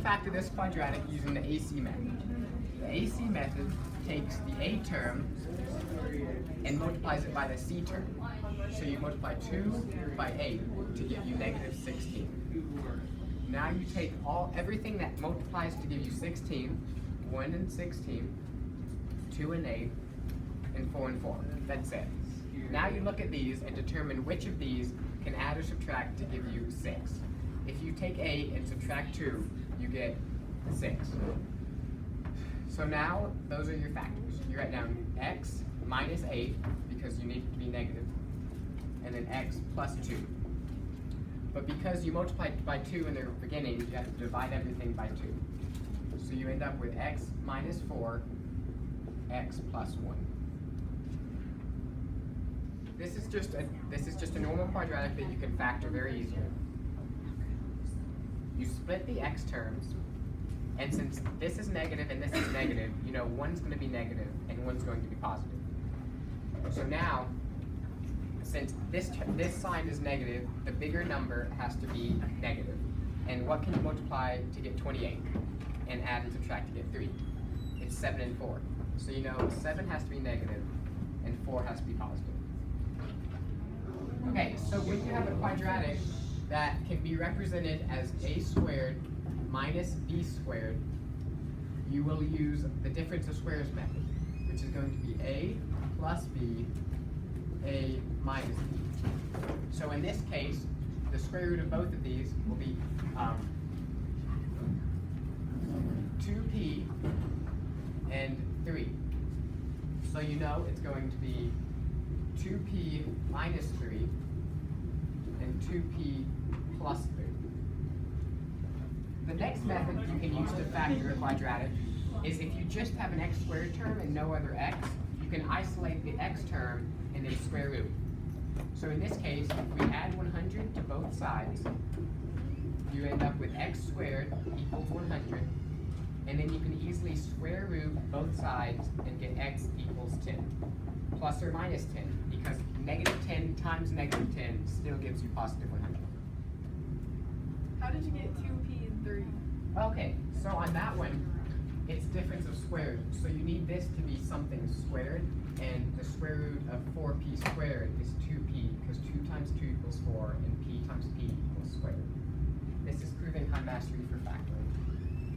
factor this quadratic using the AC method. The AC method takes the A term and multiplies it by the C term. So you multiply 2 by 8 to give you negative 16. Now you take everything that multiplies to give you 16, 1 and 16, 2 and 8, and 4 and 4. That's it. Now you look at these and determine which of these can add or subtract to give you 6. If you take 8 and subtract 2, you get 6. So now those are your factors. You write down x minus 8 because you need it to be negative, and then x plus 2. But because you multiplied by 2 in the beginning, you have to divide everything by 2. So you end up with x minus 4, x plus 1. This is just a normal quadratic that you can factor very easily. You split the x terms, and since this is negative and this is negative, you know one's going to be negative and one's going to be positive. So now, since this sign is negative, the bigger number has to be negative. And what can you multiply to get 28? And add and subtract to get 3? It's 7 and 4. So you know 7 has to be negative and 4 has to be positive. Okay, so when you have a quadratic that can be represented as a squared minus b squared, you will use the difference of squares method, which is going to be a plus b, a minus b. So in this case, the square root of both of these will be 2p and 3. So you know it's going to be 2p minus 3 and 2p plus 3. The next method you can use to factor a quadratic is if you just have an x squared term and no other x, you can isolate the x term in a square root. So in this case, if we add 100 to both sides, you end up with x squared equals 100, and then you can easily square root both sides and get x equals 10, plus or minus 10, because negative 10 times negative 10 still gives you positive 100. How did you get 2p and 3? Okay, so on that one, it's difference of squared. So you need this to be something squared, and the square root of 4p squared is 2p, because 2 times 2 equals 4, and p times p equals squared. This is proving high mastery for factoring.